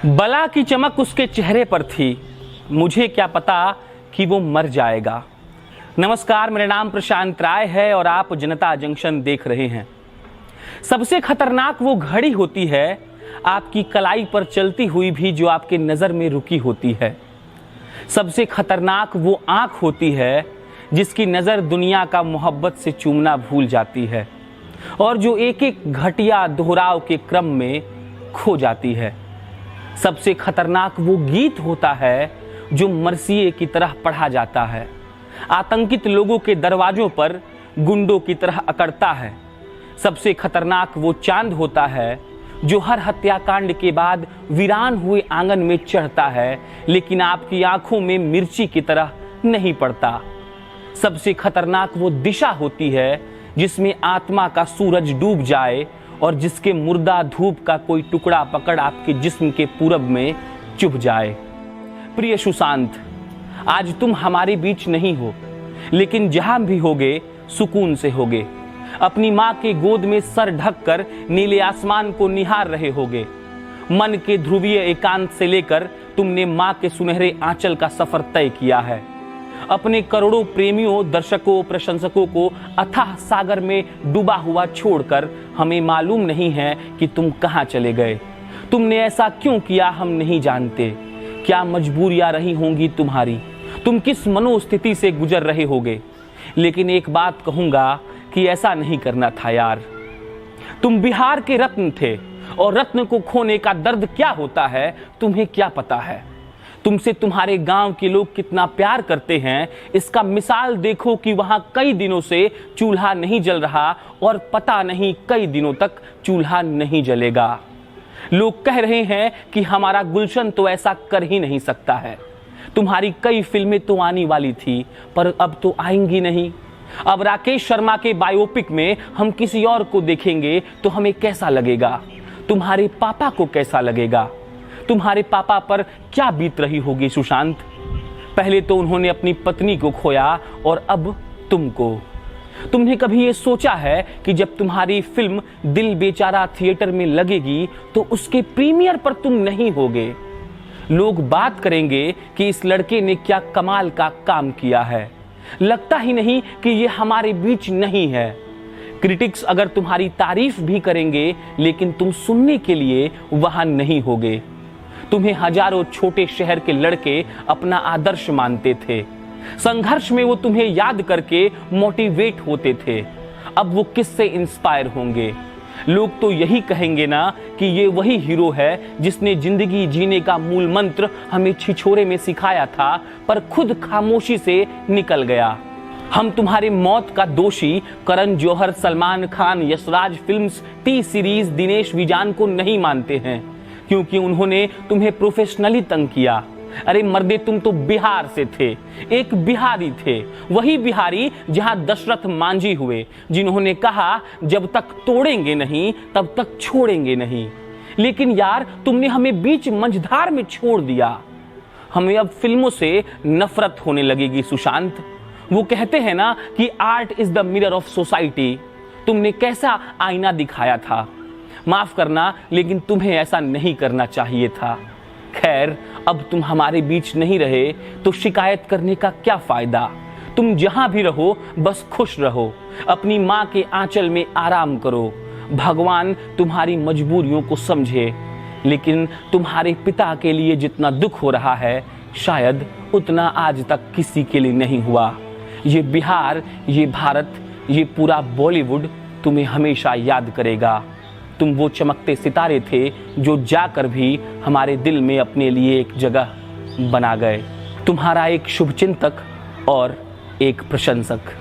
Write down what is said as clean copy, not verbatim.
बला की चमक उसके चेहरे पर थी, मुझे क्या पता कि वो मर जाएगा। नमस्कार, मेरा नाम प्रशांत राय है और आप जनता जंक्शन देख रहे हैं। सबसे खतरनाक वो घड़ी होती है आपकी कलाई पर चलती हुई भी जो आपके नजर में रुकी होती है। सबसे खतरनाक वो आंख होती है जिसकी नजर दुनिया का मोहब्बत से चूमना भूल जाती है और जो एक एक घटिया दोहराव के क्रम में खो जाती है। सबसे खतरनाक वो गीत होता है जो मरसिए की तरह पढ़ा जाता है, आतंकित लोगों के दरवाजों पर गुंडों की तरह अकड़ता है। सबसे खतरनाक वो चांद होता है जो हर हत्याकांड के बाद वीरान हुए आंगन में चढ़ता है, लेकिन आपकी आंखों में मिर्ची की तरह नहीं पड़ता। सबसे खतरनाक वो दिशा होती है जिसमें आत्मा का सूरज डूब जाए और जिसके मुर्दा धूप का कोई टुकड़ा पकड़ आपके जिस्म के पूरब में चुभ जाए। प्रिय सुशांत, आज तुम हमारे बीच नहीं हो, लेकिन जहां भी होगे सुकून से होगे। अपनी माँ के गोद में सर ढककर नीले आसमान को निहार रहे होगे। मन के ध्रुवीय एकांत से लेकर तुमने माँ के सुनहरे आंचल का सफर तय किया है। अपने करोड़ों प्रेमियों, दर्शकों, प्रशंसकों को अथाह सागर में डूबा हुआ छोड़कर हमें मालूम नहीं है कि तुम कहां चले गए। तुमने ऐसा क्यों किया हम नहीं जानते। क्या मजबूरियां रही होंगी तुम्हारी, तुम किस मनोस्थिति से गुजर रहे होगे, लेकिन एक बात कहूंगा कि ऐसा नहीं करना था यार। तुम बिहार के रत्न थे और रत्न को खोने का दर्द क्या होता है तुम्हें क्या पता है। तुमसे तुम्हारे गांव के लोग कितना प्यार करते हैं इसका मिसाल देखो कि वहां कई दिनों से चूल्हा नहीं जल रहा और पता नहीं कई दिनों तक चूल्हा नहीं जलेगा। लोग कह रहे हैं कि हमारा गुलशन तो ऐसा कर ही नहीं सकता है। तुम्हारी कई फिल्में तो आने वाली थी पर अब तो आएंगी नहीं। अब राकेश शर्मा के बायोपिक में हम किसी और को देखेंगे तो हमें कैसा लगेगा। तुम्हारे पापा को कैसा लगेगा। तुम्हारे पापा पर क्या बीत रही होगी सुशांत। पहले तो उन्होंने अपनी पत्नी को खोया और अब तुमको। तुमने कभी ये सोचा है कि जब तुम्हारी फिल्म दिल बेचारा थिएटर में लगेगी तो उसके प्रीमियर पर तुम नहीं होगे। लोग बात करेंगे कि इस लड़के ने क्या कमाल का काम किया है, लगता ही नहीं कि ये हमारे बीच नहीं है। क्रिटिक्स अगर तुम्हारी तारीफ भी करेंगे लेकिन तुम सुनने के लिए वहां नहीं होगे। तुम्हें हजारों छोटे शहर के लड़के अपना आदर्श मानते थे। संघर्ष में वो तुम्हें याद करके मोटिवेट होते थे। अब वो किससे इंस्पायर होंगे। लोग तो यही कहेंगे ना कि ये वही हीरो है जिसने जिंदगी जीने का मूल मंत्र हमें छिछोरे में सिखाया था पर खुद खामोशी से निकल गया। हम तुम्हारे मौत का दोषी करण जौहर, सलमान खान, यशराज फिल्म्स, टी सीरीज, दिनेश विजान को नहीं मानते हैं क्योंकि उन्होंने तुम्हें प्रोफेशनली तंग किया। अरे मर्दे, तुम तो बिहार से थे, एक बिहारी थे, वही बिहारी जहां दशरथ मांझी हुए जिन्होंने कहा जब तक तोड़ेंगे नहीं तब तक छोड़ेंगे नहीं। लेकिन यार तुमने हमें बीच मंझधार में छोड़ दिया। हमें अब फिल्मों से नफरत होने लगेगी सुशांत। वो कहते हैं ना कि art is the mirror of society. तुमने कैसा आईना दिखाया था। माफ करना लेकिन तुम्हें ऐसा नहीं करना चाहिए था। खैर, अब तुम हमारे बीच नहीं रहे तो शिकायत करने का क्या फायदा। तुम जहां भी रहो बस खुश रहो, अपनी माँ के आंचल में आराम करो। भगवान तुम्हारी मजबूरियों को समझे, लेकिन तुम्हारे पिता के लिए जितना दुख हो रहा है शायद उतना आज तक किसी के लिए नहीं हुआ। ये बिहार, ये भारत, ये पूरा बॉलीवुड तुम्हें हमेशा याद करेगा। तुम वो चमकते सितारे थे जो जाकर भी हमारे दिल में अपने लिए एक जगह बना गए। तुम्हारा एक शुभचिंतक और एक प्रशंसक।